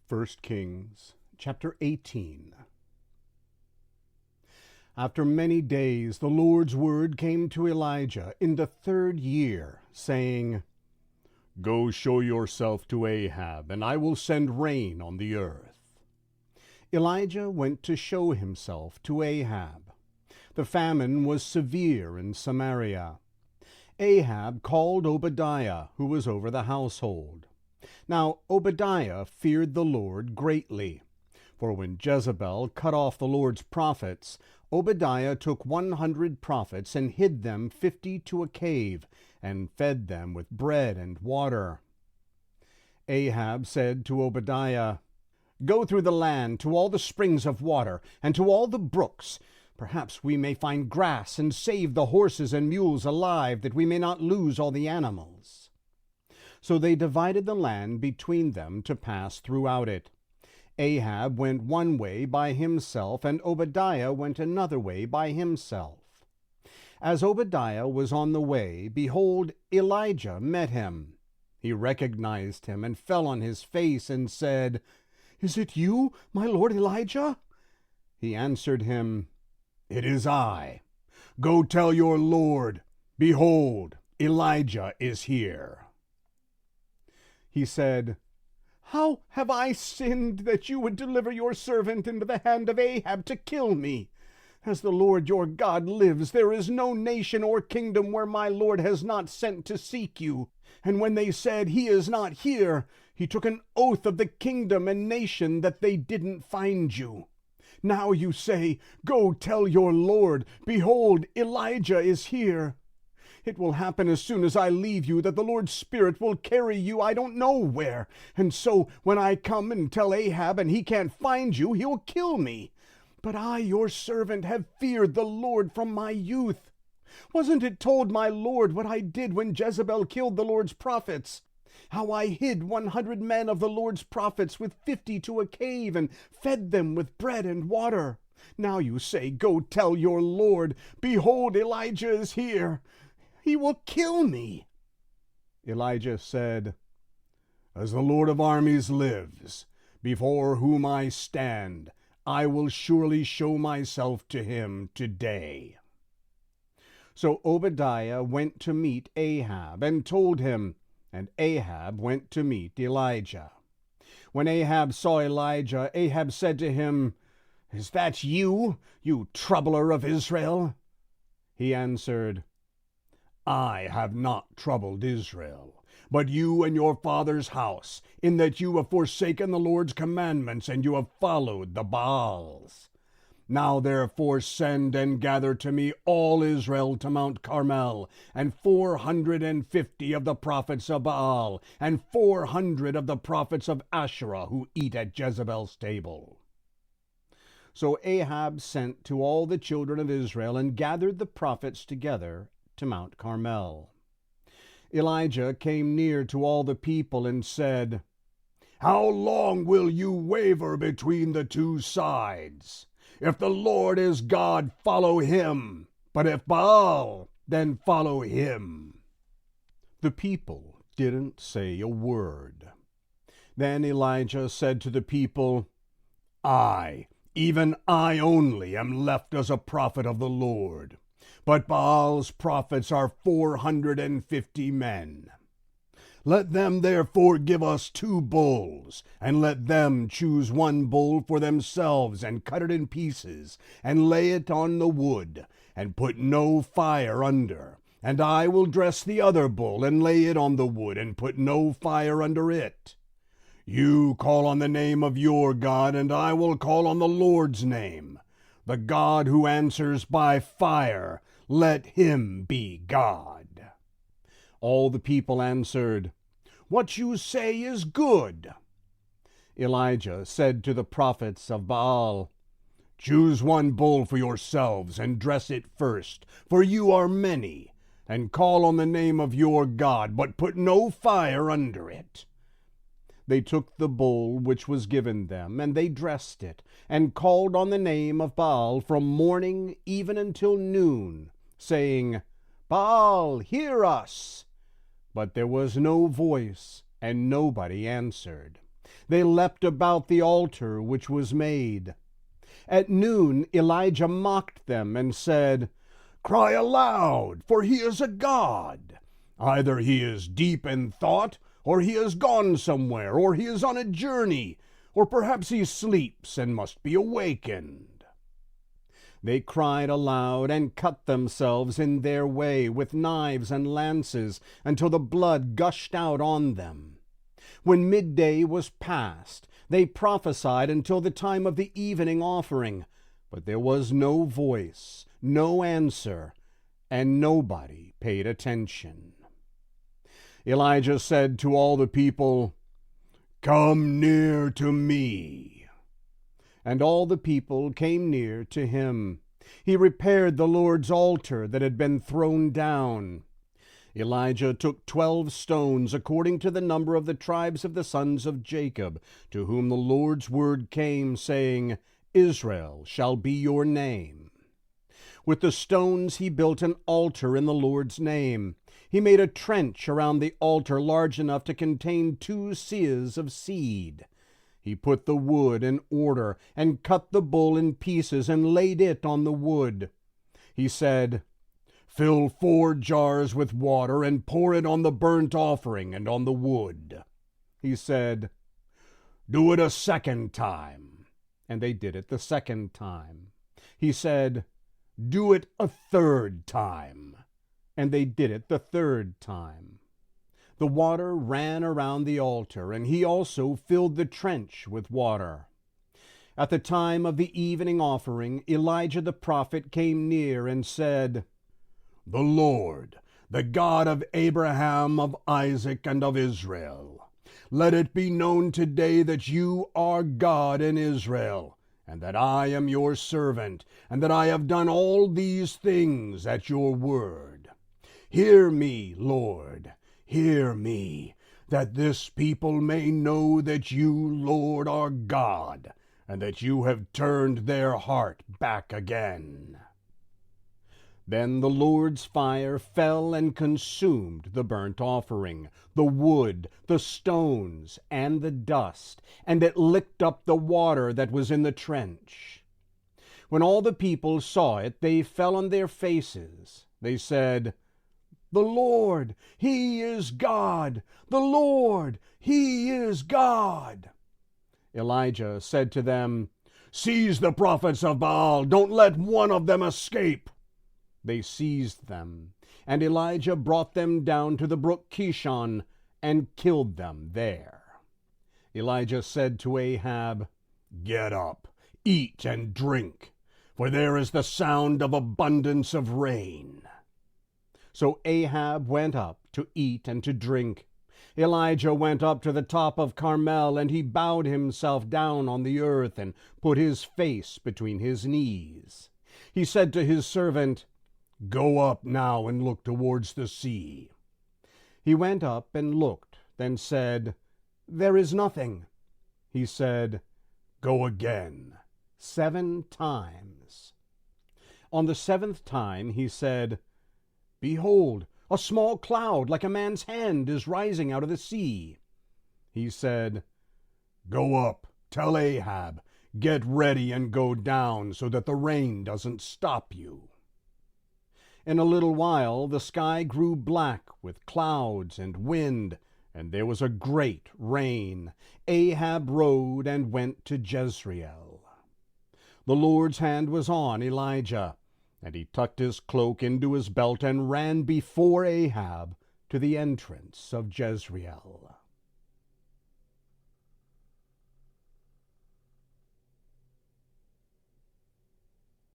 1 Kings chapter 18. After many days the Lord's word came to Elijah in the 3rd year, saying, Go show yourself to Ahab, and I will send rain on the earth. Elijah went to show himself to Ahab. The famine was severe in Samaria. Ahab called Obadiah, who was over the household. Now Obadiah feared the Lord greatly. For when Jezebel cut off the Lord's prophets, Obadiah took 100 prophets and hid them 50 to a cave, and fed them with bread and water. Ahab said to Obadiah, Go through the land to all the springs of water, and to all the brooks. Perhaps we may find grass, and save the horses and mules alive, that we may not lose all the animals. So they divided the land between them to pass throughout it. Ahab went one way by himself, and Obadiah went another way by himself. As Obadiah was on the way, behold, Elijah met him. He recognized him and fell on his face and said, Is it you, my lord Elijah? He answered him, It is I. Go tell your lord, behold, Elijah is here. He said, How have I sinned that you would deliver your servant into the hand of Ahab to kill me? As the Lord your God lives, there is no nation or kingdom where my Lord has not sent to seek you. And when they said, He is not here, he took an oath of the kingdom and nation that they didn't find you. Now you say, Go tell your Lord, behold, Elijah is here. It will happen as soon as I leave you that the Lord's Spirit will carry you I don't know where. And so when I come and tell Ahab and he can't find you, he'll kill me. But I, your servant, have feared the Lord from my youth. Wasn't it told my Lord what I did when Jezebel killed the Lord's prophets? How I hid 100 men of the Lord's prophets with 50 to a cave and fed them with bread and water. Now you say, Go tell your Lord, behold, Elijah is here. He will kill me. Elijah said, As the Lord of armies lives, before whom I stand, I will surely show myself to him today. So Obadiah went to meet Ahab and told him, and Ahab went to meet Elijah. When Ahab saw Elijah, Ahab said to him, Is that you, you troubler of Israel? He answered, I have not troubled Israel, but you and your father's house, in that you have forsaken the Lord's commandments, and you have followed the Baals. Now therefore send and gather to me all Israel to Mount Carmel, and 450 of the prophets of Baal, and 400 of the prophets of Asherah, who eat at Jezebel's table. So Ahab sent to all the children of Israel, and gathered the prophets together to Mount Carmel. Elijah came near to all the people and said, How long will you waver between the two sides? If the Lord is God, follow him, but if Baal, then follow him. The people didn't say a word. Then Elijah said to the people, I, even I only, am left as a prophet of the Lord. But Baal's prophets are 450 men. Let them therefore give us 2 bulls, and let them choose 1 bull for themselves, and cut it in pieces, and lay it on the wood, and put no fire under. And I will dress the other bull, and lay it on the wood, and put no fire under it. You call on the name of your God, and I will call on the Lord's name. The God who answers by fire, let him be God. All the people answered, What you say is good. Elijah said to the prophets of Baal, Choose 1 bull for yourselves, and dress it first, for you are many, and call on the name of your God, but put no fire under it. They took the bull which was given them, and they dressed it, and called on the name of Baal from morning even until noon, saying, Baal, hear us. But there was no voice, and nobody answered. They leapt about the altar which was made. At noon Elijah mocked them and said, Cry aloud, for he is a god. Either he is deep in thought, or he has gone somewhere, or he is on a journey, or perhaps he sleeps and must be awakened. They cried aloud and cut themselves in their way with knives and lances until the blood gushed out on them. When midday was past, they prophesied until the time of the evening offering, but there was no voice, no answer, and nobody paid attention. Elijah said to all the people, Come near to me. And all the people came near to him. He repaired the Lord's altar that had been thrown down. Elijah took 12 stones according to the number of the tribes of the sons of Jacob, to whom the Lord's word came, saying, Israel shall be your name. With the stones he built an altar in the Lord's name. He made a trench around the altar large enough to contain 2 seahs of seed. He put the wood in order and cut the bull in pieces and laid it on the wood. He said, Fill 4 jars with water and pour it on the burnt offering and on the wood. He said, Do it a second time. And they did it the second time. He said, Do it a third time. And they did it the third time. The water ran around the altar, and he also filled the trench with water. At the time of the evening offering, Elijah the prophet came near and said, The Lord, the God of Abraham, of Isaac, and of Israel, let it be known today that you are God in Israel, and that I am your servant, and that I have done all these things at your word. Hear me, Lord, hear me, that this people may know that you, Lord, are God, and that you have turned their heart back again. Then the Lord's fire fell and consumed the burnt offering, the wood, the stones, and the dust, and it licked up the water that was in the trench. When all the people saw it, they fell on their faces. They said, The Lord, He is God! The Lord, He is God! Elijah said to them, Seize the prophets of Baal! Don't let one of them escape! They seized them, and Elijah brought them down to the brook Kishon and killed them there. Elijah said to Ahab, Get up, eat and drink, for there is the sound of abundance of rain. So Ahab went up to eat and to drink. Elijah went up to the top of Carmel, and he bowed himself down on the earth and put his face between his knees. He said to his servant, Go up now and look towards the sea. He went up and looked, then said, There is nothing. He said, Go again, 7 times. On the 7th time he said, Behold, a small cloud like a man's hand is rising out of the sea. He said, Go up, tell Ahab, get ready and go down so that the rain doesn't stop you. In a little while the sky grew black with clouds and wind, and there was a great rain. Ahab rode and went to Jezreel. The Lord's hand was on Elijah, and he tucked his cloak into his belt and ran before Ahab to the entrance of Jezreel.